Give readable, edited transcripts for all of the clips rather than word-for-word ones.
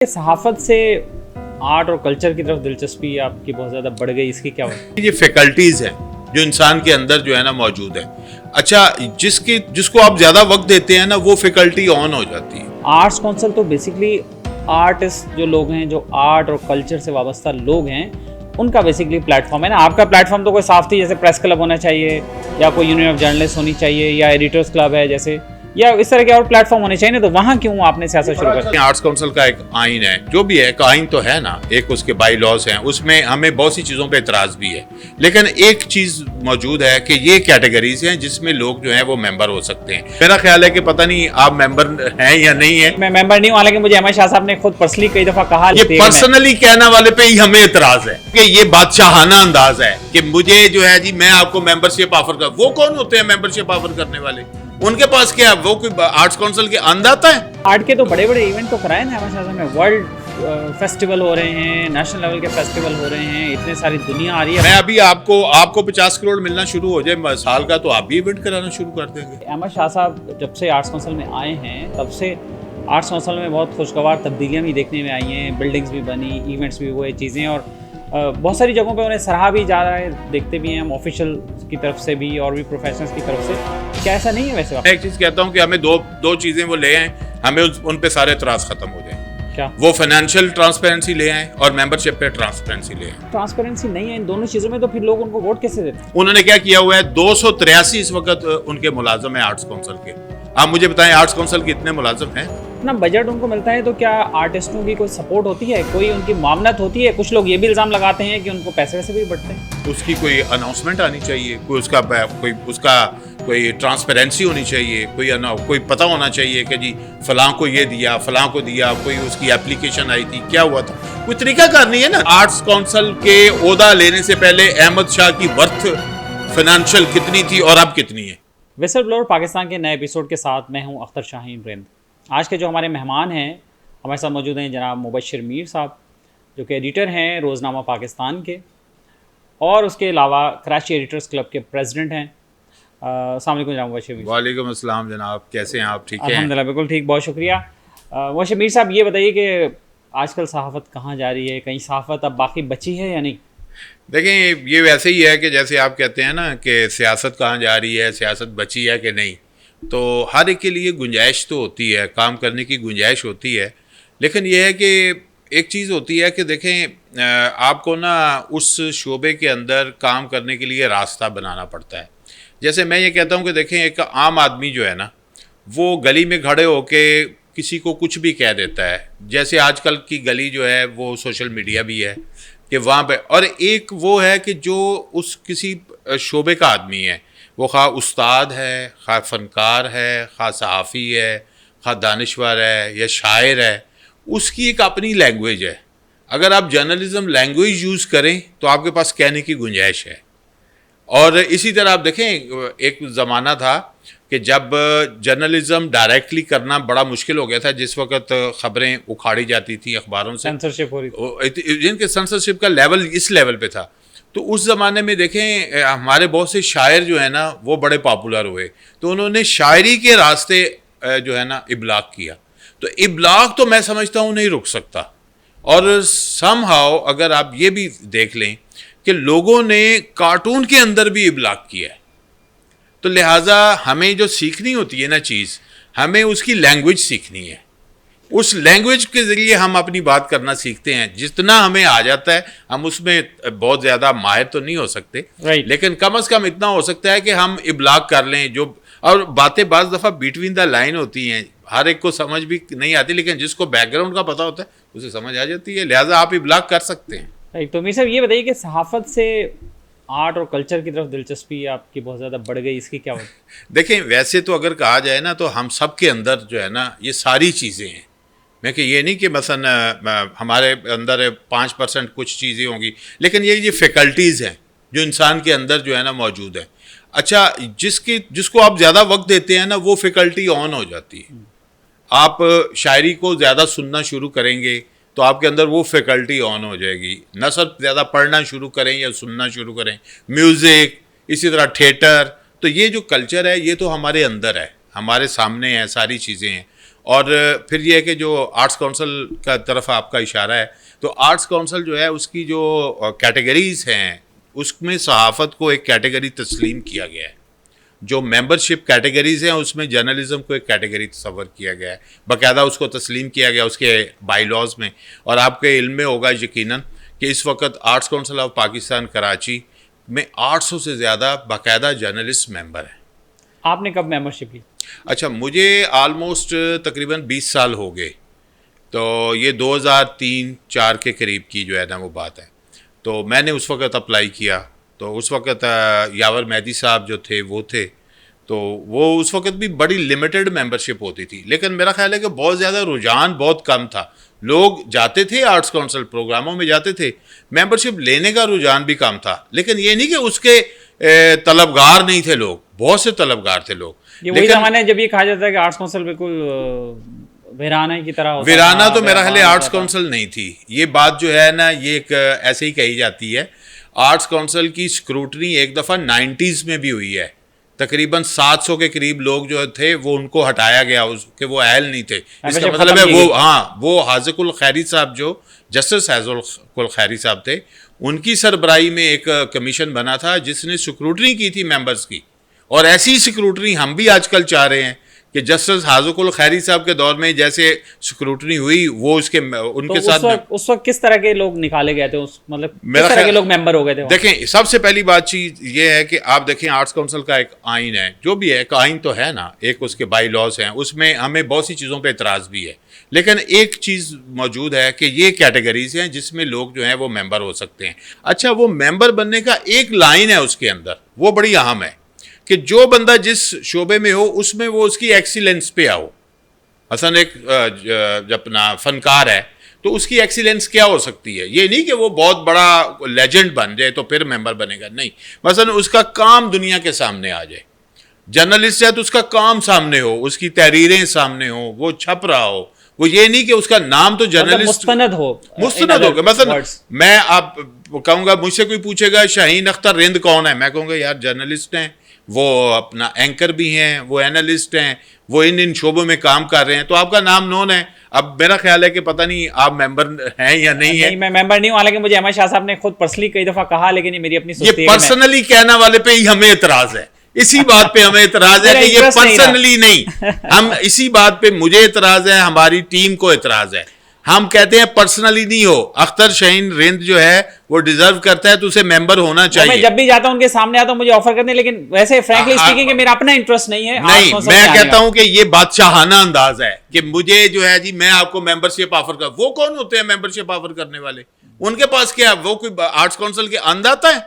सहाफ़त से आर्ट और कल्चर की तरफ दिलचस्पी आपकी बहुत ज़्यादा बढ़ गई, इसकी क्या वजह? ये फैकल्टीज हैं जो इंसान के अंदर जो है ना मौजूद है। अच्छा, जिसको आप ज़्यादा वक्त देते हैं ना वो फैकल्टी ऑन हो जाती है। आर्ट्स काउंसिल तो बेसिकली आर्टिस्ट जो लोग हैं, जो आर्ट और कल्चर से वाबस्ता लोग हैं, उनका बेसिकली प्लेटफॉर्म है ना। आपका प्लेटफॉर्म तो कोई साफ थी, जैसे प्रेस क्लब होना चाहिए या कोई यूनियन ऑफ जर्नलिस्ट होनी चाहिए या एडिटर्स क्लब है जैसे, या इस तरह के और प्लेटफॉर्म होने चाहिए ना। तो वहाँ क्यों आपने सियासत शुरू कर दी? आर्ट्स काउंसिल का एक आइन है, जो भी है एक आइन तो है ना, एक उसके बाई लॉज हैं, उसमें हमें बहुत सी चीज़ों पे इतराज़ भी है, लेकिन एक चीज़ मौजूद है कि ये कैटेगरीज हैं जिसमें लोग जो हैं वो मेंबर हो सकते हैं। मेरा ख्याल है कि पता नहीं आप मेंबर हैं या नहीं है। मैं मेंबर नहीं हूँ, हालांकि मुझे अहमद शाह साहब ने खुद पर्सनली कई दफ़ा कहा, ये पर्सनली कहने वाले पे ही हमें इतराज है कि ये बादशाहाना अंदाज है कि मुझे जो है जी मैं आपको मेंबरशिप ऑफर कर। वो कौन होते हैं मेंबरशिप ऑफर करने वाले? उनके पास क्या, वो कोई आर्ट्स काउंसिल के अंदर आता है? आर्ट के तो बड़े बड़े इवेंट तो कराए ना अहमद शाह साहब ने। वर्ल्ड फेस्टिवल हो रहे हैं, नेशनल लेवल के फेस्टिवल हो रहे हैं, इतने सारी दुनिया आ रही है। मैं अभी आपको 50 करोड़ मिलना शुरू हो जाए साल का तो आप भी इवेंट कराना शुरू कर देंगे। अहमद शाह साहब जब से आर्ट्स काउंसिल में आए हैं तब से आर्ट्स काउंसिल में बहुत खुशगवार तब्दीलियाँ भी देखने में आई हैं, बिल्डिंग्स भी बनी, इवेंट्स भी हुए, चीज़ें, और बहुत सारी जगहों पे उन्हें सराहा भी जा रहा है, देखते भी हैं हम ऑफिशियल की तरफ से भी और भी प्रोफेशनल्स की तरफ से। क्या ऐसा नहीं है वैसे? मैं एक चीज़ कहता हूँ कि हमें दो चीज़ें वो ले आए, हमें उन पे सारे एतराज़ खत्म हो जाए। क्या? वो फाइनेंशियल ट्रांसपेरेंसी ले आए और मेंबरशिप पे ट्रांसपेरेंसी ले आए। ट्रांसपेरेंसी नहीं है इन दोनों चीज़ों में, तो फिर लोग उनको वोट कैसे देते हैं? उन्होंने क्या किया हुआ है, 283 इस वक्त उनके मुलाजम है आर्ट्स काउंसिल के। आप मुझे बताएं आर्ट्स काउंसिल के इतने मुलाजम हैं? इतना बजट उनको मिलता है तो क्या आर्टिस्टों की कोई सपोर्ट होती है, कोई उनकी मामनत होती है? कुछ लोग ये भी इल्ज़ाम लगाते हैं कि उनको पैसे वैसे भी बढ़ते हैं। उसकी कोई अनाउंसमेंट आनी चाहिए, उसका कोई ट्रांसपेरेंसी होनी चाहिए, कोई पता होना चाहिए कि जी फलां को ये दिया, फलां को दिया, कोई उसकी एप्लीकेशन आई थी, क्या हुआ था, कोई तरीका करनी है ना। आर्ट्स काउंसिल के ओहदा लेने से पहले अहमद शाह की वर्थ फाइनेंशियल कितनी थी और अब कितनी है? विसल ब्लोर पाकिस्तान के नए एपिसोड के साथ मैं हूं अख्तर शाहीन रिंद। आज के जो हमारे मेहमान हैं हमारे साथ मौजूद हैं जनाब मुबश्शिर मीर साहब, जो कि एडिटर हैं रोज़नामा पाकिस्तान के, और उसके अलावा कराची एडिटर्स क्लब के प्रेसिडेंट हैं। अस्सलाम वालेकुम जनाब मुबश्शिर मीर। वालेकुम अस्सलाम जनाब, कैसे हैं आप? ठीक है अल्हम्दुलिल्लाह, बिल्कुल ठीक, बहुत शुक्रिया। मुबश्शिर मीर साहब, ये बताइए कि आजकल सहाफ़त कहाँ जा रही है? कहीं सहाफ़त अब बाकी बची है या नहीं? देखें, ये वैसे ही है कि जैसे आप कहते हैं ना कि सियासत कहाँ जा रही है, सियासत बची है कि नहीं, तो हर एक के लिए गुंजाइश तो होती है, काम करने की गुंजाइश होती है, लेकिन यह है कि एक चीज़ होती है कि देखें आपको ना उस शोबे के अंदर काम करने के लिए रास्ता बनाना पड़ता है। जैसे मैं ये कहता हूँ कि देखें एक आम आदमी जो है ना वो गली में खड़े होके किसी को कुछ भी कह देता है। जैसे आजकल की गली जो है वो सोशल मीडिया भी है कि वहाँ पे, और एक वो है कि जो उस किसी शोबे का आदमी है, वो खा उस्ताद है, खा फ़नकार है, खा सहाफ़ी है, खा दानिश्वर है या शायर है, उसकी एक अपनी लैंग्वेज है। अगर आप जर्नलिज़म लैंग्वेज यूज़ करें तो आपके पास कहने की गुंजाइश है। और इसी तरह आप देखें, एक ज़माना था कि जब जर्नलिज़म डायरेक्टली करना बड़ा मुश्किल हो गया था, जिस वक्त ख़बरें उखाड़ी जाती थी अखबारों से, सेंसरशिप हो रही थी, जिनके सेंसरशिप का लेवल इस लेवल पे था, तो उस ज़माने में देखें हमारे बहुत से शायर जो है ना वो बड़े पॉपुलर हुए, तो उन्होंने शायरी के रास्ते जो है ना इब्लाग किया। तो इब्लाग तो मैं समझता हूँ नहीं रुक सकता। और समहाउ अगर आप ये भी देख लें कि लोगों ने कार्टून के अंदर भी इब्लाग किया है, तो लिहाजा हमें जो सीखनी होती है ना चीज़, हमें उसकी लैंग्वेज सीखनी है। उस लैंग्वेज के ज़रिए हम अपनी बात करना सीखते हैं। जितना हमें आ जाता है हम उसमें बहुत ज़्यादा माहिर तो नहीं हो सकते, लेकिन कम से कम इतना हो सकता है कि हम इब्लाग कर लें जो, और बातें बाज़ दफ़ा बिटवीन द लाइन होती हैं, हर एक को समझ भी नहीं आती, लेकिन जिसको बैकग्राउंड का पता होता है उसे समझ आ जाती है, लिहाजा आप इब्लाग कर सकते हैं। राइट। तो मीर साहब, ये बताइए कि सहाफ़त से आर्ट और कल्चर की तरफ दिलचस्पी आपकी बहुत ज़्यादा बढ़ गई, इसकी क्या वजह? देखें, वैसे तो अगर कहा जाए ना तो हम सब के अंदर जो है ना ये सारी चीज़ें हैं। मैं कि ये नहीं कि मसलन हमारे अंदर 5% कुछ चीज़ें होंगी, लेकिन ये फैकल्टीज़ हैं जो इंसान के अंदर जो है ना मौजूद है। अच्छा, जिसको आप ज़्यादा वक्त देते हैं ना वो फैकल्टी ऑन हो जाती है। आप शायरी को ज़्यादा सुनना शुरू करेंगे तो आपके अंदर वो फैकल्टी ऑन हो जाएगी। नसर ज़्यादा पढ़ना शुरू करें या सुनना शुरू करें, म्यूज़िक, इसी तरह थिएटर, तो ये जो कल्चर है ये तो हमारे अंदर है, हमारे सामने है, सारी चीज़ें हैं। और फिर ये है कि जो आर्ट्स काउंसिल का तरफ आपका इशारा है, तो आर्ट्स काउंसिल जो है उसकी जो कैटेगरीज हैं उसमें सहाफ़त को एक कैटेगरी तस्लीम किया गया है। जो मेंबरशिप कैटेगरीज हैं उसमें जर्नलिज्म को एक कैटेगरी तस्वर किया गया है, बाकायदा उसको तस्लीम किया गया उसके बाई लॉज में। और आपके इल्म में होगा यकीनन कि इस वक्त arts council of Pakistan Karachi में 800 से ज़्यादा बाकायदा जर्नलिस्ट मेंबर हैं। आपने कब मेंबरशिप ली? अच्छा, मुझे आलमोस्ट तकरीबन 20 साल हो गए, तो ये 2003-4 के करीब की जो है ना वो बात है। तो मैंने उस वक़्त अप्लाई किया, तो उस वक़्त यावर मेहदी साहब जो थे वो थे, तो वो उस वक़्त भी बड़ी लिमिटेड मेंबरशिप होती थी, लेकिन मेरा ख्याल है कि बहुत ज़्यादा रुझान बहुत कम था। लोग जाते थे आर्ट्स काउंसिल प्रोग्रामों में जाते थे, मेंबरशिप लेने का रुझान भी कम था, लेकिन ये नहीं कि उसके तलबगार नहीं थे लोग, बहुत से तलबगार थे लोग। ये वही ज़माना है जब ये कहा जाता है कि आर्ट्स काउंसिल बिल्कुल वीराना की तरह होता वीराना था, तो मेरा ख्याल है होता आर्ट्स था। काउंसिल नहीं थी। ये बात जो है ना ये एक ऐसे ही कही जाती है। आर्ट्स काउंसिल की स्क्रूटनी एक दफ़ा 90s में भी हुई है, तकरीबन 700 के करीब लोग जो थे वो उनको हटाया गया, उसके वो अहल नहीं थे। इसका मतलब है वो हाज़िकुल खैरी साहब जो जस्टिस हाज़िकुल खैरी साहब थे, उनकी सरबराही में एक कमीशन बना था जिसने स्क्रूटनी की थी मेंबर्स की। और ऐसी स्क्रूटनी हम भी आजकल चाह रहे हैं कि जस्टिस हाज़िकुल खैरी साहब के दौर में जैसे स्क्रूटनी हुई वो उनके तो साथ उस वक्त किस तरह के लोग निकाले गए थे, उस मतलब मेरा किस तरह के लोग मेंबर हो गए थे? देखें, सबसे पहली बात चीज़ ये है कि आप देखें आर्ट्स काउंसिल का एक आइन है, जो भी है एक आइन तो है ना, एक उसके बाई लॉज हैं, उसमें हमें बहुत सी चीज़ों पे एतराज़ भी है, लेकिन एक चीज़ मौजूद है कि ये कैटेगरीज हैं जिसमें लोग जो हैं वो मेंबर हो सकते हैं। अच्छा, वो मेंबर बनने का एक लाइन है उसके अंदर, वो बड़ी अहम है कि जो बंदा जिस शोबे में हो उसमें वो उसकी एक्सीलेंस पे आओ। मसलन एक अपना फनकार है तो उसकी एक्सीलेंस क्या हो सकती है, ये नहीं कि वो बहुत बड़ा लेजेंड बन जाए तो फिर मेंबर बनेगा, नहीं। मसलन उसका काम दुनिया के सामने आ जाए। जर्नलिस्ट है तो उसका काम सामने हो, उसकी तहरीरें सामने हो, वो छप रहा हो, वो ये नहीं कि उसका नाम तो जर्नलिस्ट मुस्तनद हो। मसलन मैं आप कहूँगा, मुझसे कोई पूछेगा शाहीन अख्तर रिंद कौन है, मैं कहूँगा यार जर्नलिस्ट हैं, वो अपना एंकर भी हैं, वो एनालिस्ट हैं, वो इन शोबों में काम कर रहे हैं, तो आपका नाम नोन है। अब मेरा ख्याल है कि पता नहीं आप मेंबर हैं या नहीं है। मैं मेंबर नहीं हूँ, हालांकि मुझे अहमद शाह साहब ने खुद पर्सनली कई दफा कहा, लेकिन ये मेरी अपनी ये पर्सनली कहने वाले पे ही हमें एतराज है, इसी बात पे हमें एतराज है कि ये पर्सनली नहीं, हम इसी बात पे मुझे एतराज है, हमारी टीम को एतराज है। हम कहते हैं पर्सनली नहीं हो। अख्तर शाहीन रिंद जो है वो डिजर्व करता है तो उसे मेंबर होना चाहिए। मैं जब भी जाता हूं उनके सामने आता हूं, मुझे ऑफर करते हैं, लेकिन वैसे फ्रैंकली स्पीकिंग मेरा अपना इंटरेस्ट नहीं है। नहीं, मैं कहता हूं कि ये बादशाहाना अंदाज है कि मुझे जो है जी मैं आपको मेंबरशिप ऑफर कर। वो कौन होते हैं मेंबरशिप ऑफर करने वाले? उनके पास क्या, वो कोई आर्ट्स काउंसिल के अंदर आता है?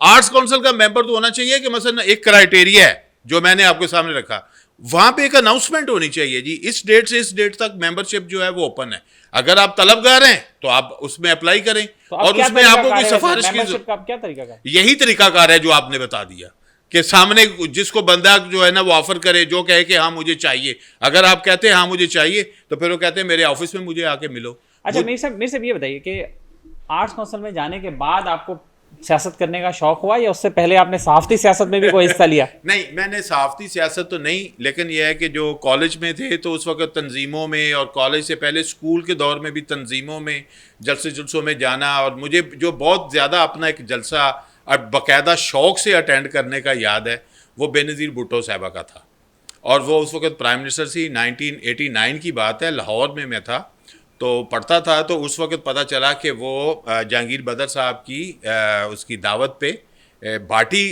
आर्ट्स काउंसिल का मेंबर तो होना चाहिए कि मसलन एक क्राइटेरिया है जो मैंने आपके सामने रखा, वहां पे एक अनाउंसमेंट होनी चाहिए जी इस डेट से इस डेट तक मेंबरशिप जो है वो ओपन है। अगर आप तलबगार हैं तो आप उसमें अप्लाई करें, तो और उसमें आपको कोई सिफारिश की क्या तरीका यही तरीकाकार है जो आपने बता दिया कि सामने जिसको बंदा जो है ना वो ऑफर करे, जो कहे कि हाँ मुझे चाहिए। अगर आप कहते हैं हाँ मुझे चाहिए तो फिर वो कहते हैं मेरे ऑफिस में मुझे आके मिलो। अच्छा, मेरे से ये बताइए कि आर्ट्स काउंसिल में जाने के बाद आपको सियासत करने का शौक हुआ, या उससे पहले आपने सहाफती सियासत में भी कोई हिस्सा लिया? नहीं, मैंने सहाफती सियासत तो नहीं, लेकिन यह है कि जो कॉलेज में थे तो उस वक्त तंजीमों में, और कॉलेज से पहले स्कूल के दौर में भी तंजीमों में जलसे जुलसों में जाना, और मुझे जो बहुत ज़्यादा अपना एक जलसा और बाकायदा शौक़ से अटेंड करने का याद है वो बेनज़ीर भुट्टो साहबा का था। और वो उस वक्त प्राइम मिनिस्टर थी, 1989 की बात है, लाहौर में मैं था तो पढ़ता था। तो उस वक्त पता चला कि वो जहांगीर बदर साहब की उसकी दावत पे भाटी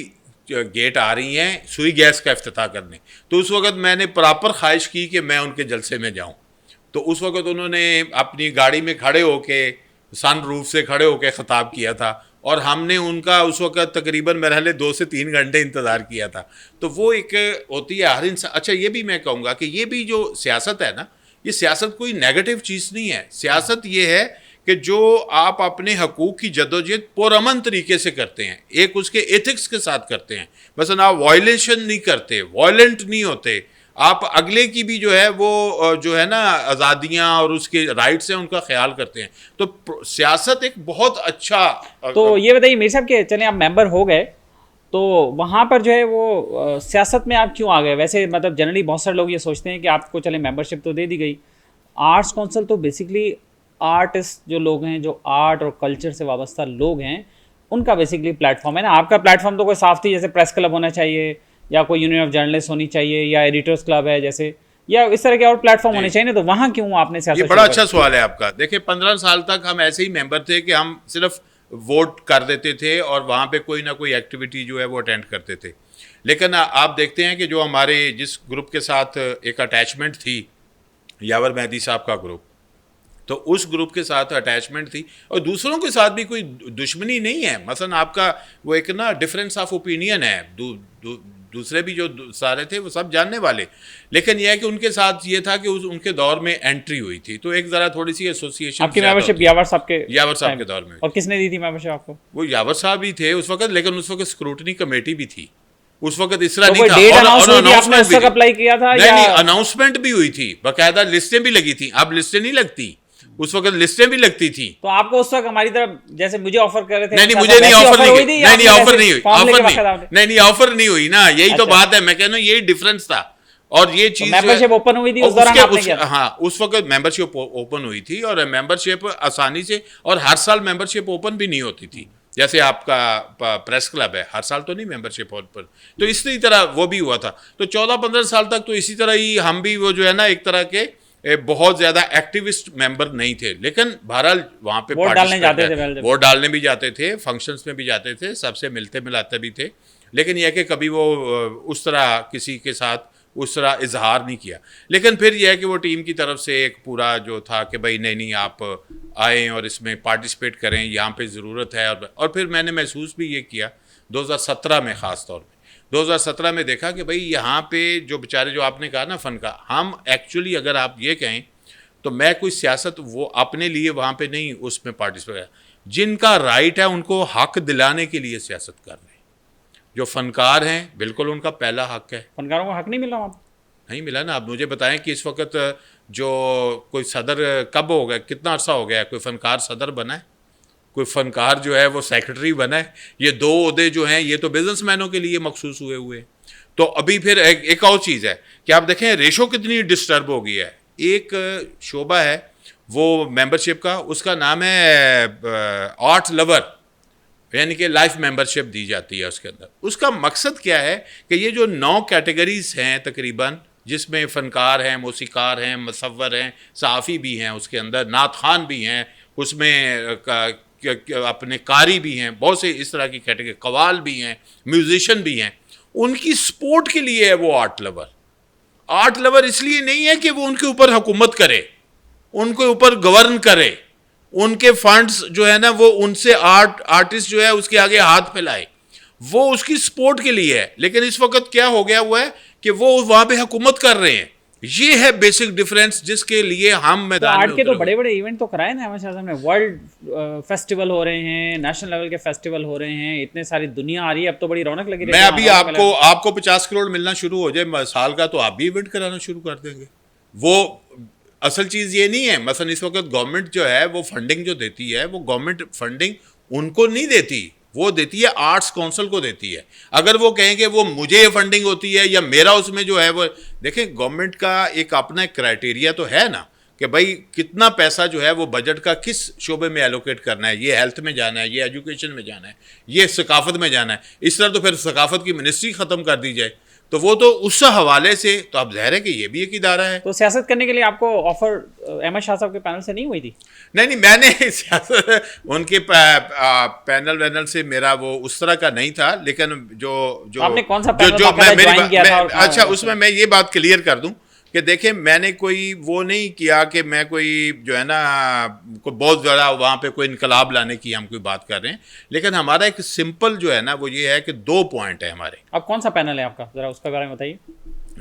गेट आ रही हैं सुई गैस का इफ्तिताह करने। तो उस वक्त मैंने प्रॉपर ख्वाहिश की कि मैं उनके जलसे में जाऊं। तो उस वक्त उन्होंने अपनी गाड़ी में खड़े होके सन रूफ से खड़े होके ख़िताब किया था, और हमने उनका उस वक्त तकरीबन मेरे ख्याल 2 से 3 घंटे इंतज़ार किया था। तो वो एक होती है हर इंसान। अच्छा, ये भी मैं कहूँगा कि ये भी जो सियासत है ना, ये सियासत कोई नेगेटिव चीज़ नहीं है। सियासत ये है कि जो आप अपने हकूक़ की जदोजहद पुरअमन तरीके से करते हैं, एक उसके एथिक्स के साथ करते हैं, मसलन आप वायलेशन नहीं करते, वायलेंट नहीं होते, आप अगले की भी जो है वो जो है ना आज़ादियाँ और उसके राइट्स हैं उनका ख्याल करते हैं। तो सियासत एक बहुत अच्छा। तो ये बताइए मेरे साहब के, चले आप मेंबर हो गए तो वहाँ पर जो है वो सियासत में आप क्यों आ गए? वैसे मतलब जनरली बहुत सारे लोग ये सोचते हैं कि आपको चले मेंबरशिप तो दे दी गई। आर्ट्स काउंसिल तो बेसिकली आर्टिस्ट जो लोग हैं, जो आर्ट और कल्चर से वाबस्ता लोग हैं, उनका बेसिकली प्लेटफॉर्म है ना। आपका प्लेटफॉर्म तो कोई साफ थी, जैसे प्रेस क्लब होना चाहिए या कोई यूनियन ऑफ जर्नलिस्ट होनी चाहिए या एडिटर्स क्लब है जैसे, या इस तरह के और प्लेटफॉर्म होने चाहिए ना। तो वहाँ क्यों आपने सियासत? ये बड़ा अच्छा सवाल है आपका। देखिए 15 साल तक हम ऐसे ही मेंबर थे कि हम सिर्फ वोट कर देते थे और वहाँ पे कोई ना कोई एक्टिविटी जो है वो अटेंड करते थे। लेकिन आप देखते हैं कि जो हमारे जिस ग्रुप के साथ एक अटैचमेंट थी, यावर मेहदी साहब का ग्रुप, तो उस ग्रुप के साथ अटैचमेंट थी और दूसरों के साथ भी कोई दुश्मनी नहीं है। मसलन आपका वो एक ना डिफरेंस ऑफ ओपिनियन है, दूसरे भी जो सारे थे वो सब जानने वाले, लेकिन यह है कि उनके साथ ये था कि उनके दौर में एंट्री हुई थी तो एक ज़रा थोड़ी सी एसोसिएशन। आपकी मेंबरशिप यावर साहब के दौर में। और किसने दी थी मेंबरशिप आपको? वो यावर साहब ही थे उस वक्त, लेकिन उस वक्त स्क्रूटनी कमेटी भी थी उस वक्त, इस तरह तो नहीं था। और अनाउंसमेंट भी अप्लाई किया था? नहीं, अनाउंसमेंट भी हुई थी, बाकायदा लिस्टें भी लगी थी। अब लिस्टें नहीं लगती, उस वक्त लिस्टें भी लगती थी। तो आपको उस वक्त हमारी तरफ जैसे मुझे ऑफर कर रहे थे? नहीं, मुझे नहीं ऑफर नहीं हुई, नहीं ऑफर नहीं हुई, नहीं ऑफर नहीं हुई ना, यही तो बात है। मैं कह रहा हूँ यही डिफरेंस था। और ये चीज मेंबरशिप ओपन हुई थी उस दौरान आपने किया? हाँ, उस वक्त मेंबरशिप ओपन हुई थी और मेंबरशिप आसानी से, और हर साल मेंबरशिप ओपन भी नहीं होती थी। जैसे आपका प्रेस क्लब है, हर साल तो नहीं मेंबरशिप ओपन, तो इसी तरह वो भी हुआ था। तो 14-15 साल तक तो इसी तरह ही हम भी वो जो है ना एक तरह के बहुत ज्यादा एक्टिविस्ट मेंबर नहीं थे, लेकिन बहरहाल वहाँ पे वोट डालने जाते थे, वोट डालने भी जाते थे, फंक्शंस में भी जाते थे, सबसे मिलते मिलाते भी थे, लेकिन यह कि कभी वो उस तरह किसी के साथ उस तरह इजहार नहीं किया। लेकिन फिर यह है कि वो टीम की तरफ से एक पूरा जो था कि भाई नहीं आप आएँ और इसमें पार्टिसिपेट करें, यहाँ पे ज़रूरत है। और फिर मैंने महसूस भी ये किया 2017 में, ख़ास तौर पे 2017 में देखा कि भाई यहाँ पे जो बेचारे, जो आपने कहा ना फनकार, हम एक्चुअली अगर आप ये कहें तो मैं कोई सियासत वो अपने लिए वहाँ पे नहीं उसमें पार्टिसिपेट, जिनका राइट है उनको हक दिलाने के लिए सियासत कर रहे हैं। जो फनकार हैं बिल्कुल उनका पहला हक है। फनकारों को हक नहीं मिला? वहाँ नहीं मिला ना। आप मुझे बताएं कि इस वक्त जो कोई सदर कब हो गया, कितना अर्सा हो गया कोई फनकार सदर बना है, कोई फनकार जो है वो सेक्रेटरी बना है? ये दो ओहदे जो हैं ये तो बिजनेसमैनों के लिए मखसूस हुए। तो अभी फिर एक और चीज़ है कि आप देखें रेशो कितनी डिस्टर्ब हो गई है। एक शोबा है वो मेंबरशिप का, उसका नाम है आर्ट लवर, यानी कि लाइफ मेंबरशिप दी जाती है उसके अंदर। उसका मकसद क्या है कि ये जो 9 कैटेगरीज हैं तकरीबन, जिसमें फ़नकार हैं, मौसीकार हैं, मुसव्वर हैं, सहाफ़ी भी हैं, उसके अंदर नात खान भी हैं, उसमें अपने कारी भी हैं, बहुत से इस तरह की कैटेगरी, कवाल भी हैं, म्यूजिशियन भी हैं। उनकी सपोर्ट के लिए है वो आर्ट लवर। आर्ट लवर इसलिए नहीं है कि वो उनके ऊपर हुकूमत करे, उनके ऊपर गवर्न करे, उनके फंड्स जो है ना वो उनसे आर्टिस्ट जो है उसके आगे हाथ फैलाए, वो उसकी सपोर्ट के लिए है। लेकिन इस वक्त क्या हो गया हुआ है कि वो वहाँ पे हुकूमत कर रहे हैं। ये है बेसिक डिफरेंस जिसके लिए हम मैदान में आर्ट के तो बड़े बड़े इवेंट तो कराए ना हमारे सामने, वर्ल्ड फेस्टिवल हो रहे हैं, नेशनल लेवल के फेस्टिवल हो रहे हैं, इतने सारी दुनिया आ रही है, अब तो बड़ी रौनक लगी। मैं अभी आपको 50 करोड़ मिलना शुरू हो जाए साल का तो आप भी इवेंट कराना शुरू कर देंगे। वो असल चीज़ ये नहीं है। मसलन इस वक्त गवर्नमेंट जो है वो फंडिंग जो देती है, वो गवर्नमेंट फंडिंग उनको नहीं देती, वो देती है आर्ट्स काउंसिल को देती है। अगर वो कहें कि वो मुझे ये फंडिंग होती है या मेरा उसमें जो है वो, देखें गवर्नमेंट का एक अपना क्राइटेरिया तो है ना कि भाई कितना पैसा जो है वो बजट का किस शोबे में एलोकेट करना है, ये हेल्थ में जाना है, ये एजुकेशन में जाना है, ये सकाफत में जाना है। इस तरह तो फिर सकाफत की मिनिस्ट्री ख़त्म कर दी जाए, तो वो तो उस हवाले से तो अब ज़ाहिर है कि ये भी एक इदारा है। तो सियासत करने के लिए आपको ऑफर अहमद शाह साहब के पैनल से नहीं हुई थी? नहीं, मैंने सियासत उनके पैनल वैनल से मेरा वो उस तरह का नहीं था। लेकिन जो आपने कौन सा पैनल ज्वाइन किया था? अच्छा, उसमें मैं ये बात क्लियर कर दूं कि देखें मैंने कोई वो नहीं किया कि मैं कोई जो है ना कोई बहुत ज़्यादा वहाँ पे कोई इनकलाब लाने की हम कोई बात कर रहे हैं। लेकिन हमारा एक सिंपल जो है ना वो ये है कि 2 पॉइंट है हमारे। अब कौन सा पैनल है आपका, जरा उसके बारे में बताइए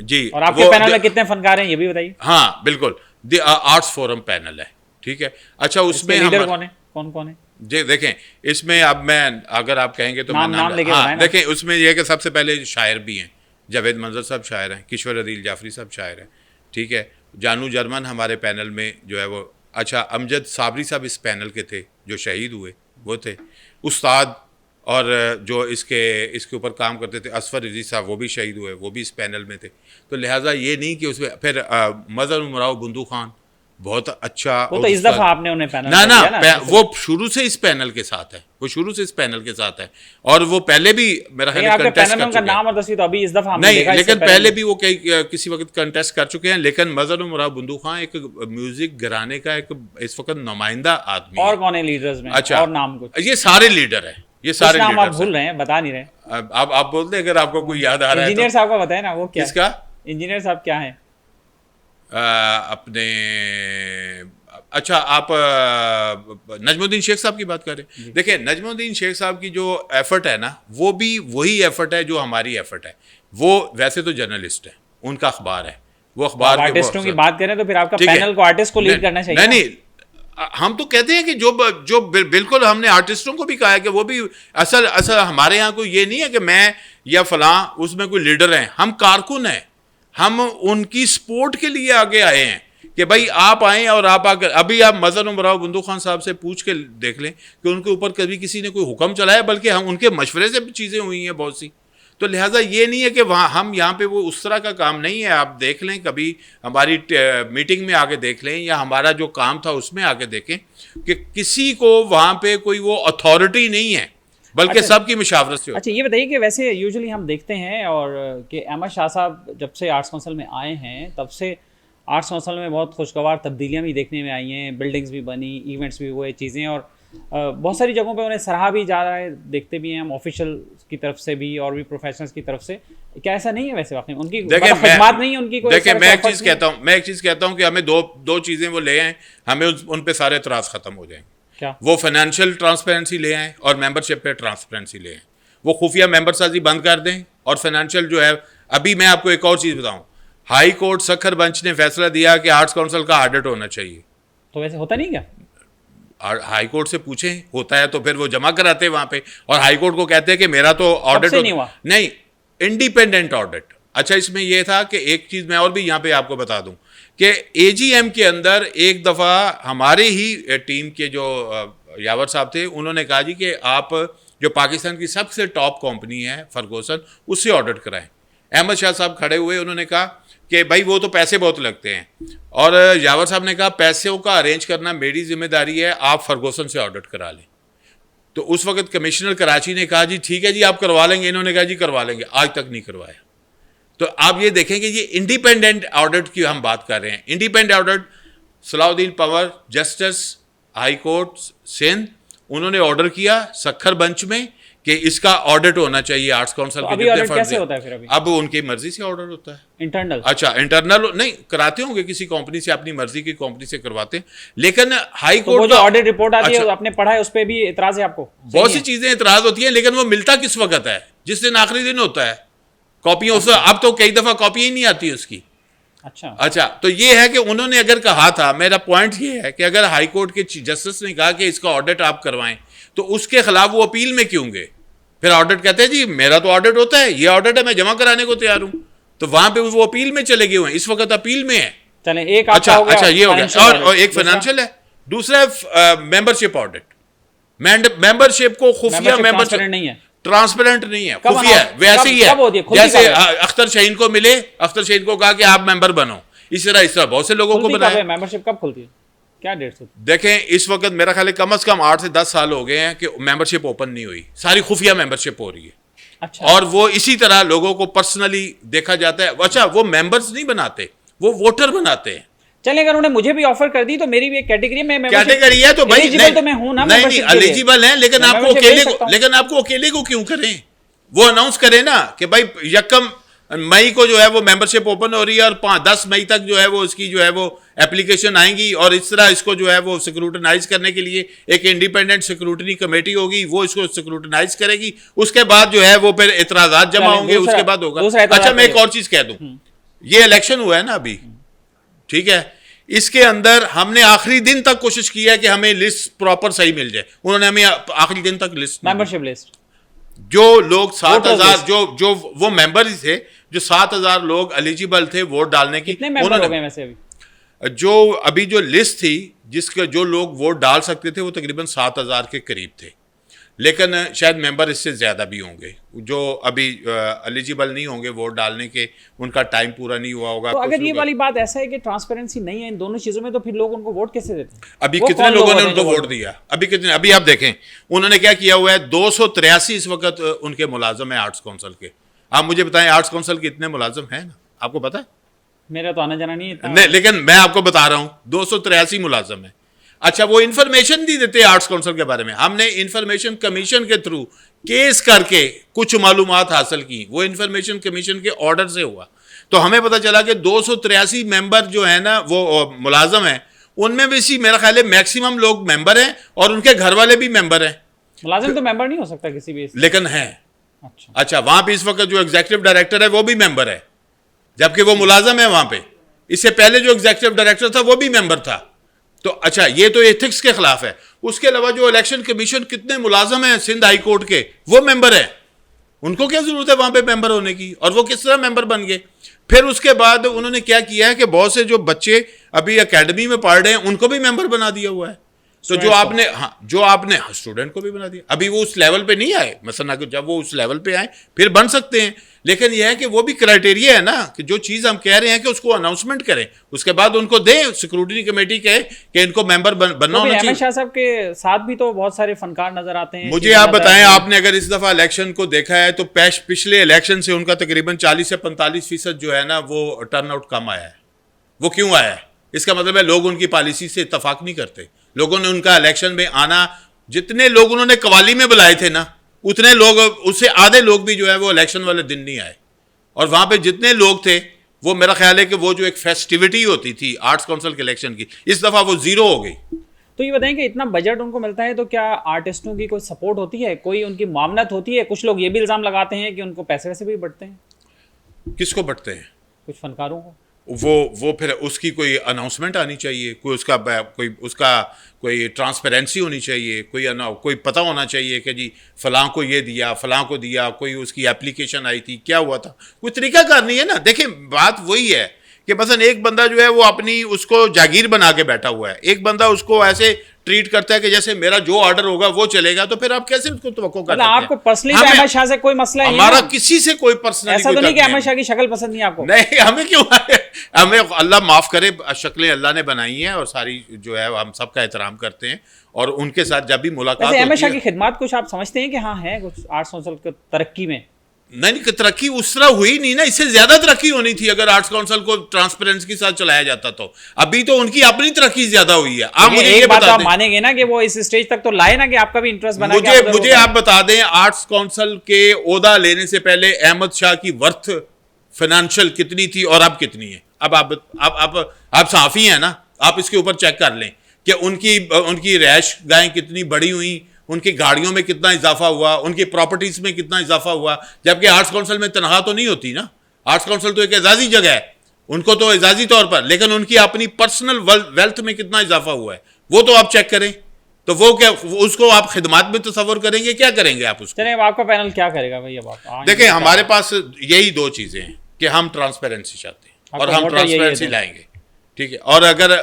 जी। और आपके पैनल में कितने फनकार हैं ये भी बताइए। हाँ बिल्कुल, द आर्ट्स फोरम पैनल है, ठीक है। अच्छा, उसमें लीडर कौन है, कौन है जी? देखें इसमें अब मैं अगर आप कहेंगे तो नाम लेके हाँ, देखें उसमें यह है कि सबसे पहले शायर भी हैं, जावेद मंजर साहब शायर हैं, किशोर अदील जाफरी साहब शायर हैं, ठीक है। जानू जर्मन हमारे पैनल में जो है वो, अच्छा अमजद साबरी साहब इस पैनल के थे जो शहीद हुए, वो थे। उस्ताद और जो इसके ऊपर काम करते थे असफर अजीज साहब, वो भी शहीद हुए, वो भी इस पैनल में थे। तो लिहाजा ये नहीं कि उसमें फिर मजहर मुराव बुंदू खान बहुत अच्छा, वो तो इस दफा आपने उन्हें पैनल ना में ना, दिया ना, वो शुरू से इस पैनल के साथ है, वो शुरू से इस पैनल के साथ है, और वो पहले भी मेरा ख्याल है कंटेस्ट कर चुके हैं। नाम और तस्वीर तो अभी इस दफा हमने नहीं, देखा, लेकिन पहले भी वो किसी वक्त कंटेस्ट कर चुके हैं। लेकिन मजहर मुराद बुंदू खान एक म्यूजिक घराने का एक इस वक्त नुमाइंदा आदमी और है। कौन है लीडर्स में? अच्छा, और नाम कुछ? ये सारे लीडर हैं, ये सारे नाम आप लीडर्स भूल रहे हैं, बता नहीं रहे। आप बोलते हैं, अगर आपको कोई याद आ रहा है इंजीनियर साहब का बताए ना, वो क्या? किसका? इंजीनियर साहब क्या है? अपने, अच्छा, आप नजमुद्दीन शेख साहब की बात करें। देखिए, नजमुद्दीन शेख साहब की जो एफर्ट है ना, वो भी वही एफर्ट है जो हमारी एफर्ट है। वो वैसे तो जर्नलिस्ट है, उनका अखबार है, वो अखबार के आर्टिस्टों की बात करें तो फिर आपका पैनल को आर्टिस्ट को लीड करना चाहिए। नहीं, हम तो कहते हैं कि जो बिल्कुल, हमने आर्टिस्टों को भी कहा है कि वो भी असल हमारे यहाँ कोई ये नहीं है कि मैं या फलां उसमें कोई लीडर हैं, हम कारकुन हैं, हम उनकी सपोर्ट के लिए आगे आए हैं कि भाई आप आएँ और आप आकर, अभी आप मजहर मुराद बुंदू खान साहब से पूछ के देख लें कि उनके ऊपर कभी किसी ने कोई हुक्म चलाया, बल्कि हम उनके मशवरे से भी चीज़ें हुई हैं बहुत सी। तो लिहाजा ये नहीं है कि वहाँ हम यहाँ पे वो उस तरह का काम नहीं है। आप देख लें, कभी हमारी मीटिंग में आके देख लें, या हमारा जो काम था उसमें आके देखें कि किसी को वहाँ पे कोई वो अथॉरिटी नहीं है, बल्कि सबकी मुशावरत से। अच्छा, ये बताइए कि वैसे यूजुअली हम देखते हैं और कि अहमद शाह साहब जब से आर्ट्स काउंसिल में आए हैं, तब से आर्ट्स काउंसिल में बहुत खुशगवार तब्दीलियाँ भी देखने में आई हैं, बिल्डिंग्स भी बनी, इवेंट्स भी हुए, चीज़ें, और बहुत सारी जगहों पे उन्हें सराहा भी जा रहा है, देखते भी हैं हम ऑफिशियल की तरफ से भी और भी प्रोफेशनल्स की तरफ से। क्या ऐसा नहीं है वैसे वाकई उनकी खिदमत नहीं है उनकी कोई? देखिए, मैं एक चीज़ कहता हूँ कि हमें दो चीज़ें वो ले आए, हमें उन पे सारे एतराज़ ख़त्म हो जाएंगे। क्या? वो फाइनेंशियल ट्रांसपेरेंसी ले आए और मेंबरशिप पे ट्रांसपेरेंसी ले आए। वो खुफिया मेंबर साजी बंद कर दें, और फाइनेंशियल जो है, अभी मैं आपको एक और चीज़ बताऊँ, हाई कोर्ट सखर बेंच ने फैसला दिया कि आर्ट्स काउंसिल का ऑडिट होना चाहिए। तो वैसे होता नहीं क्या? हाई कोर्ट से पूछें, होता है तो फिर वो जमा कराते हैं वहाँ पे, और हाई कोर्ट को कहते हैं कि मेरा तो ऑडिट नहीं, इंडिपेंडेंट ऑडिट। अच्छा, इसमें यह था कि एक चीज़ मैं और भी यहाँ पे आपको बता दूं कि एजीएम के अंदर एक दफ़ा हमारे ही टीम के जो यावर साहब थे, उन्होंने कहा जी कि आप जो पाकिस्तान की सबसे टॉप कंपनी है फर्गूसन, उससे ऑडिट कराएं। अहमद शाह साहब खड़े हुए, उन्होंने कहा कि भाई वो तो पैसे बहुत लगते हैं, और यावर साहब ने कहा पैसों का अरेंज करना मेरी जिम्मेदारी है, आप फर्गूसन से ऑडिट करा लें। तो उस वक्त कमिश्नर कराची ने कहा जी ठीक है जी, आप करवा लेंगे। इन्होंने कहा जी करवा लेंगे, आज तक नहीं करवाया। तो आप ये देखें कि ये इंडिपेंडेंट ऑडिट की हम बात कर रहे हैं। Independent audit, Salahuddin Panwar justice high court Sindh, उन्होंने ऑर्डर किया सखर बेंच में कि इसका ऑडिट होना चाहिए आर्ट्स काउंसिल के जितने फंड कैसे होता है फिर? अब उनकी मर्जी से ऑर्डर होता है, इंटरनल। अच्छा, इंटरनल नहीं कराते होंगे, किसी कंपनी से, अपनी मर्जी की कंपनी से करवाते हैं। लेकिन हाई कोर्ट वो जो ऑडिट रिपोर्ट आती है, आपने पढ़ा है, उस पर भी इतराज है आपको? बहुत सी चीजें इतराज होती हैं, लेकिन वो मिलता किस वक्त है? जिस दिन आखिरी दिन होता है। कॉपियां उस अब तो कई दफा कॉपी ही नहीं आती उसकी। अच्छा, तो ये है कि उन्होंने अगर कहा था, मेरा पॉइंट ये है कि अगर हाई कोर्ट के जस्टिस ने कहा कि इसका ऑडिट आप करवाएं, तो उसके खिलाफ वो अपील में क्यों गए? फिर ऑडिट कहते हैं जी मेरा तो ऑडिट होता है, ये ऑडिट है, मैं जमा कराने को तैयार हूं। तो वहां पे वो अपील में चले गए हुए हैं, इस वक्त अपील में है। चलें, एक अच्छा, ये हो गया, और एक फाइनेंशियल है, दूसरा मेंबरशिप ऑडिट। मेंबरशिप को खुफिया मेंबरशिप नहीं है, ट्रांसपेरेंट नहीं है, खुफिया है। वैसे ही है जैसे अख्तर शहीन को मिले, अख्तर शहीन को कहा कि आप मेंबर बनो, इस तरह बहुत से लोगों को बनाया। मेंबरशिप कब खुलती है, क्या डेट से? देखें, इस वक्त मेरा ख्याल है कम से कम 8 से 10 साल हो गए हैं कि मेंबरशिप ओपन नहीं हुई, सारी खुफिया मेंबरशिप हो रही है। अच्छा। और वो इसी तरह लोगों को पर्सनली देखा जाता है। अच्छा, वो मेंबर्स नहीं बनाते, वो वोटर बनाते हैं। चले, अगर उन्होंने मुझे भी ऑफर कर दी तो मेरी भी एक कैटेगरी में कैटेगरी है, तो भाई एलिजिबल तो मैं हूं ना, नहीं एलिजिबल है, लेकिन आपको अकेले को क्यों करें? वो अनाउंस करें ना कि भाई 1 मई को जो है वो मेंबरशिप ओपन हो रही है, और 10 मई तक जो है वो इसकी जो है वो एप्लीकेशन आएंगी, और इस तरह इसको जो है वो स्क्रूटनाइज करने के लिए एक इंडिपेंडेंट स्क्रूटनी कमेटी होगी, वो इसको स्क्रूटनाइज करेगी। उसके बाद जो है वो फिर इतराजात जमा होंगे, उसके बाद होगा। अच्छा, मैं एक और चीज कह दूं, ये इलेक्शन हुआ है ना अभी, ठीक है, इसके अंदर हमने आखिरी दिन तक कोशिश की है कि हमें लिस्ट प्रॉपर सही मिल जाए। उन्होंने हमें आखिरी दिन तक लिस्ट, मेंबरशिप लिस्ट, जो लोग 7,000 जो वो मेंबर ही थे, जो 7,000 लोग एलिजिबल थे वोट डालने की, कितने मेंबर हो गए वैसे अभी? जो अभी जो लिस्ट थी जिसके जो लोग वोट डाल सकते थे वो तकरीबन 7,000 के करीब थे। लेकिन शायद मेंबर इससे ज़्यादा भी होंगे जो अभी एलिजिबल नहीं होंगे वोट डालने के, उनका टाइम पूरा नहीं हुआ होगा। तो अगर ये वाली बात ऐसा है कि ट्रांसपेरेंसी नहीं है इन दोनों चीज़ों में, तो फिर लोग उनको वोट कैसे देते हैं? अभी कितने लोगों ने उनको वोट दिया? अभी कितने? अभी आप देखें उन्होंने क्या किया हुआ है, 283 इस वक्त उनके मुलाजम है आर्ट्स काउंसिल के। आप मुझे बताएं आर्ट्स काउंसिल के इतने मुलाजम हैं ना, आपको पता है? मेरा तो आना जाना नहीं है नहीं, लेकिन मैं आपको बता रहा हूं 283 मुलाजम है। अच्छा, वो इन्फॉर्मेशन नहीं देते आर्ट्स काउंसिल के बारे में। हमने इन्फॉर्मेशन कमीशन के थ्रू केस करके कुछ मालूमात हासिल की, वो इन्फॉर्मेशन कमीशन के ऑर्डर से हुआ, तो हमें पता चला कि 283 मेंबर जो है ना वो मुलाजम हैं, उनमें भी सी मेरा ख्याल है मैक्सिमम लोग मेंबर हैं और उनके घर वाले भी मेंबर हैं। मुलाजिम तो मेंबर नहीं हो सकता किसी भी, लेकिन है। अच्छा, वहां पे इस वक्त जो एग्जीक्यूटिव डायरेक्टर है वो भी मेंबर है, जबकि वो मुलाजम है वहां पे। इससे पहले जो एग्जीक्यूटिव डायरेक्टर था वो भी मेंबर था। तो अच्छा, ये तो एथिक्स के खिलाफ है। उसके अलावा जो इलेक्शन कमीशन कितने मुलाजम हैं सिंध हाई कोर्ट के, वो मेंबर है। उनको क्या जरूरत है वहां पे मेंबर होने की, और वो किस तरह मेंबर बन गए? फिर उसके बाद उन्होंने क्या किया है कि बहुत से जो बच्चे अभी एकेडमी में पढ़ रहे हैं उनको भी मेंबर बना दिया हुआ है। तो जो आपने स्टूडेंट को भी बना दिया। अभी वो उस लेवल पे नहीं आए, मसलन अगर जब वो उस लेवल पे आए फिर बन सकते हैं, लेकिन यह है कि वो भी क्राइटेरिया है ना कि जो चीज़ हम कह रहे हैं कि उसको अनाउंसमेंट करें, उसके बाद उनको दें, सिक्योरिटी कमेटी कहे कि इनको मेंबर बनना होना चाहिए। शाह साहब के साथ भी तो बहुत सारे फनकार नजर आते हैं। मुझे आप बताएं, आपने अगर इस दफा इलेक्शन को देखा है तो पिछले इलेक्शन से उनका तकरीबन 40 से 45% जो है ना वो टर्नआउट कम आया है। वो क्यों आया है? इसका मतलब है लोग उनकी पॉलिसी से इत्तफाक नहीं करते। लोगों ने उनका इलेक्शन में आना, जितने लोग उन्होंने कवाली में बुलाए थे ना, उतने लोग, उससे आधे लोग भी जो है वो इलेक्शन वाले दिन नहीं आए। और वहां पे जितने लोग थे वो मेरा ख्याल है कि वो जो एक फेस्टिविटी होती थी आर्ट्स काउंसिल के इलेक्शन की, इस दफा वो जीरो हो गई। तो ये बताएं कि इतना बजट उनको मिलता है तो क्या आर्टिस्टों की कोई सपोर्ट होती है, कोई उनकी मामनत होती है? कुछ लोग ये भी इल्जाम लगाते हैं कि उनको पैसे वैसे भी बढ़ते हैं। किसको बढ़ते हैं? कुछ फनकारों को। वो फिर उसकी कोई अनाउंसमेंट आनी चाहिए, कोई ट्रांसपेरेंसी होनी चाहिए, कोई पता होना चाहिए कि जी फलां को ये दिया, फलां को दिया, कोई उसकी एप्लीकेशन आई थी, क्या हुआ था, कोई तरीकाकार नहीं है ना। देखिए बात वही है कि बस एक बंदा जो है वो अपनी उसको जागीर बना के बैठा हुआ है, एक बंदा उसको ऐसे ट्रीट करता है कि जैसे मेरा जो ऑर्डर होगा वो चलेगा, तो फिर आप कैसे उसको तवक्को कर सकते हैं? आपको पर्सनली अहमद शाह से कोई मसला नहीं है? हमारा किसी से कोई पर्सनल ऐसा तो नहीं कि अहमद शाह की शक्ल पसंद नहीं आपको? नहीं, हमें क्यों है? हमें अल्लाह माफ करे, शक्लें अल्लाह ने बनाई हैं और सारी जो है हम सबका एहतराम करते हैं, और उनके साथ जब भी मुलाकात होती है। अहमद शाह की खिदमत कुछ आप समझते हैं कि हाँ है कुछ आर्ट्स काउंसिल की तरक्की में? नहीं, तरक्की उस तरह हुई नहीं ना, इससे ज्यादा तरक्की होनी थी अगर आर्ट्स काउंसिल को ट्रांसपेरेंसी के साथ चलाया जाता। तो अभी तो उनकी अपनी तरक्की ज्यादा हुई है। आप मुझे ये बात आप मानेंगे ना कि वो इस स्टेज तक तो लाए ना कि आपका भी इंटरेस्ट बना? मुझे आप बता दें, आर्ट्स काउंसिल के ओहदा लेने से पहले अहमद शाह की वर्थ फाइनेंशियल कितनी थी और अब कितनी है? अब आप सहाफी हैं ना, आप इसके ऊपर चेक कर लें कि उनकी रैश गाहें कितनी बड़ी हुई, उनकी गाड़ियों में कितना इजाफा हुआ, उनकी प्रॉपर्टीज में कितना इजाफा हुआ। जबकि आर्ट्स काउंसिल में तनख्वाह तो नहीं होती ना, आर्ट्स काउंसिल तो एक एजाजी जगह है, उनको तो एजाजी तौर पर, लेकिन उनकी अपनी पर्सनल वेल्थ में कितना इजाफा हुआ है वो तो आप चेक करें। तो वो क्या, उसको आप खिदमत में तस्वर करेंगे? क्या करेंगे आप उसको? चलिए, आपका पैनल क्या करेगा भैया? बात देखिए, हमारे पास यही दो चीजें हैं कि हम ट्रांसपेरेंसी चाहते हैं और हम ट्रांसपेरेंसी लाएंगे, ठीक है। और अगर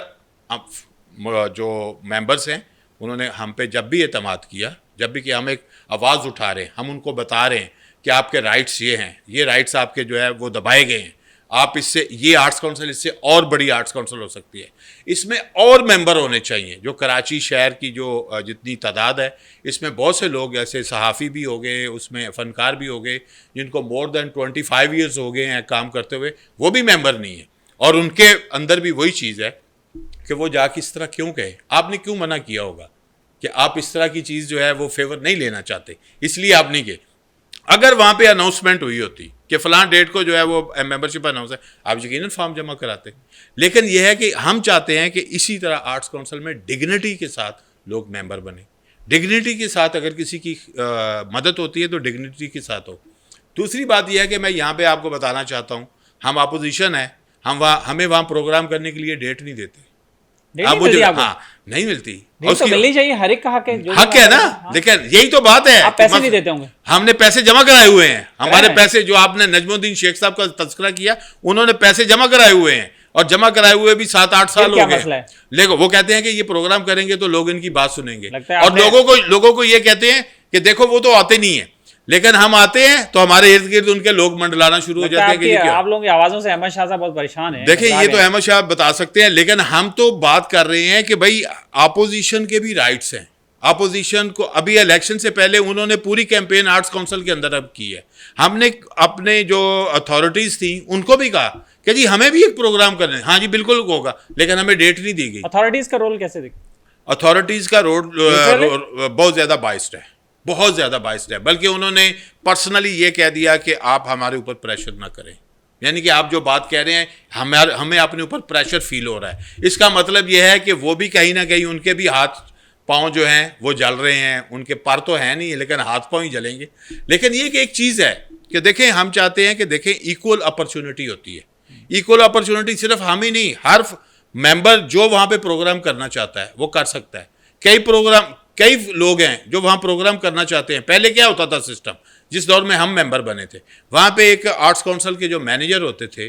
जो मेंबर्स हैं उन्होंने हम पे जब भी एतमाद किया, जब भी कि हम एक आवाज़ उठा रहे हैं, हम उनको बता रहे हैं कि आपके राइट्स ये हैं, ये राइट्स आपके जो है वो दबाए गए हैं, आप इससे, ये आर्ट्स काउंसिल इससे और बड़ी आर्ट्स काउंसिल हो सकती है, इसमें और मेंबर होने चाहिए। जो कराची शहर की जो जितनी तादाद है, इसमें बहुत से लोग ऐसे सहाफ़ी भी हो गए, उसमें फ़नकार भी हो गए जिनको मोर देन 25 ईयर्स हो गए हैं काम करते हुए, वो भी मेंबर नहीं है। और उनके अंदर भी वही चीज़ है कि वो जाके इस तरह क्यों कहे? आपने क्यों मना किया होगा कि आप इस तरह की चीज़ जो है वो फेवर नहीं लेना चाहते, इसलिए आप नहीं गए। अगर वहाँ पे अनाउंसमेंट हुई होती कि फ़लाँ डेट को जो है वो मेंबरशिप अनाउंस है, आप यकीनन फॉर्म जमा कराते। लेकिन यह है कि हम चाहते हैं कि इसी तरह आर्ट्स काउंसिल में डिग्निटी के साथ लोग मेंबर बने, डिग्निटी के साथ, अगर किसी की मदद होती है तो डिग्निटी के साथ हो। दूसरी बात यह है कि मैं यहाँ पर आपको बताना चाहता हूँ, हम अपोजिशन है, हमें वहाँ प्रोग्राम करने के लिए डेट नहीं देते। मुझे नहीं मिलती, तो मिलनी चाहिए, हर एक का हक है, हक है ना। लेकिन यही तो बात है, आप पैसे नहीं देते होंगे। हमने पैसे जमा कराए हुए हैं, हमारे पैसे, जो आपने नजमुद्दीन शेख साहब का तज़किरा किया, उन्होंने पैसे जमा कराए हुए हैं, और जमा कराए हुए भी 7-8 साल हो गए। लेकिन वो कहते हैं कि ये प्रोग्राम करेंगे तो लोग इनकी बात सुनेंगे, और लोगों को ये कहते हैं कि देखो वो तो आते नहीं है, लेकिन हम आते हैं तो हमारे इर्द गिर्द उनके लोग मंडलाना शुरू हो जाते हैं कि ये क्या। आप लोगों की आवाजों से अहमद शाह साहब बहुत परेशान है। देखिए ये तो अहमद शाह बता सकते हैं, लेकिन हम तो बात कर रहे हैं कि भाई अपोजिशन के भी राइट्स हैं। अपोजिशन को अभी इलेक्शन से पहले उन्होंने पूरी कैंपेन आर्ट्स काउंसिल के अंदर अब की है। हमने अपने जो अथॉरिटीज थी उनको भी कहा कि जी हमें भी एक प्रोग्राम करना है। हाँ जी बिल्कुल होगा, लेकिन हमें डेट नहीं दी गई। अथॉरिटीज का रोल कैसे दिखता? अथॉरिटीज का रोल बहुत ज्यादा बाइस्ड है, बहुत ज्यादा बाइस्ड है। बल्कि उन्होंने पर्सनली ये कह दिया कि आप हमारे ऊपर प्रेशर ना करें, यानी कि आप जो बात कह रहे हैं हमें अपने ऊपर प्रेशर फील हो रहा है। इसका मतलब यह है कि वो भी कहीं ना कहीं उनके भी हाथ पाँव जो हैं वो जल रहे हैं। उनके पर तो है नहीं, लेकिन हाथ पाँव ही जलेंगे। लेकिन ये कि एक चीज़ है कि देखें, हम चाहते हैं कि देखें इक्वल अपॉर्चुनिटी होती है। इक्वल अपॉर्चुनिटी सिर्फ हम ही नहीं, हर मेंबर जो वहाँ पे प्रोग्राम करना चाहता है वो कर सकता है। कई लोग हैं जो वहाँ प्रोग्राम करना चाहते हैं। पहले क्या होता था सिस्टम, जिस दौर में हम मेंबर बने थे, वहाँ पे एक आर्ट्स काउंसिल के जो मैनेजर होते थे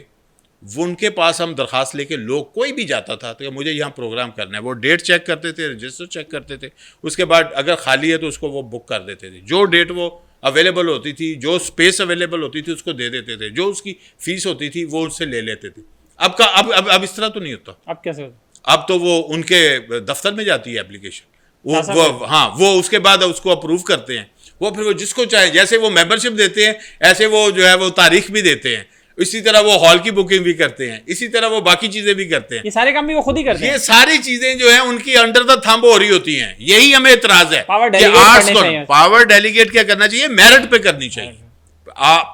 वो उनके पास हम दरख्वास्त लेके लोग कोई भी जाता था तो मुझे यहाँ प्रोग्राम करना है, वो डेट चेक करते थे, रजिस्टर चेक करते थे, उसके बाद अगर खाली है तो उसको वो बुक कर देते थे। जो डेट वो अवेलेबल होती थी, जो स्पेस अवेलेबल होती थी उसको दे देते थे, जो उसकी फीस होती थी वो उससे ले लेते थे। अब इस तरह तो नहीं होता। अब कैसे होता? अब तो वो उनके दफ्तर में जाती है एप्लीकेशन, वो उसके बाद उसको अप्रूव करते हैं। वो फिर वो जिसको चाहे, जैसे वो मेंबरशिप देते हैं ऐसे वो जो है वो तारीख भी देते हैं, इसी तरह वो हॉल की बुकिंग भी करते हैं, इसी तरह वो बाकी चीजें भी करते हैं। ये सारे काम भी वो खुद ही करते हैं। ये सारी चीजें जो है उनकी अंडर द थंब हो रही होती हैं। यही हमें इतराज है। पावर डेलीगेट क्या करना चाहिए, मेरिट पे करनी चाहिए।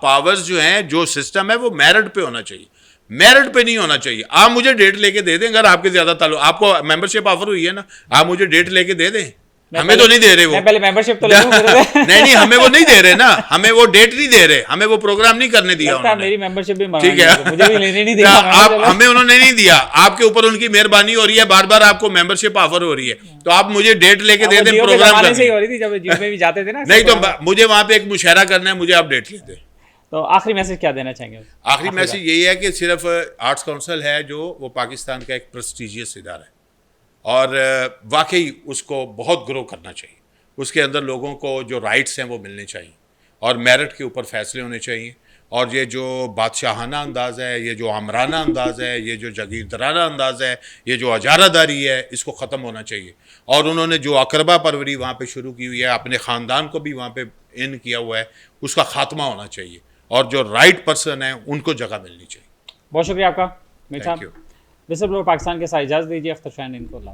पावर्स जो हैं, जो सिस्टम है वो मेरिट पे होना चाहिए, मेरिट पे नहीं होना चाहिए। आप मुझे डेट लेके दे दें, अगर आपके ज्यादा ताल्लुक, आपको मेंबरशिप ऑफर हुई है ना, आप मुझे डेट लेके दे दें। हमें तो नहीं दे रहे वो, पहले मेंबरशिप तो ले लूं नहीं हमें वो नहीं दे रहे ना, हमें वो डेट नहीं दे रहे, हमें वो प्रोग्राम नहीं करने दिया उन्होंने। मेरी मेंबरशिप भी ठीक है, मुझे भी लेने नहीं दिया। आप हमें उन्होंने नहीं दिया, आपके ऊपर उनकी मेहरबानी हो रही है, बार बार आपको मेंबरशिप ऑफर हो रही है, तो आप मुझे डेट लेके दे दें प्रोग्राम करने से। हो रही थी जब जियो में भी जाते थे ना। नहीं तो मुझे वहां पे एक मुशायरा करना है, मुझे आप डेट ले दें। तो आखिरी मैसेज क्या देना चाहेंगे? आखिरी मैसेज यही है कि सिर्फ आर्ट्स काउंसिल है जो वो पाकिस्तान का एक प्रेस्टिजियस इदारा है और वाकई उसको बहुत ग्रो करना चाहिए। उसके अंदर लोगों को जो राइट्स हैं वो मिलने चाहिए और मेरिट के ऊपर फैसले होने चाहिए। और ये जो बादशाहाना अंदाज़ है, ये जो आमराना अंदाज़ है, ये जो जगीरदाराना अंदाज़ है, ये जो अजारादारी है, इसको ख़त्म होना चाहिए। और उन्होंने जो अकरबा परवरी वहाँ पे शुरू की हुई है, अपने ख़ानदान को भी वहाँ पे इन किया हुआ है, उसका ख़ात्मा होना चाहिए और जो राइट पर्सन है उनको जगह मिलनी चाहिए। बहुत शुक्रिया आपका मीर साहब। Thank you. Vigil blower Pakistan के साथ इजाज़त दीजिए। अख्तर शाहीन, इनको अल्लाह।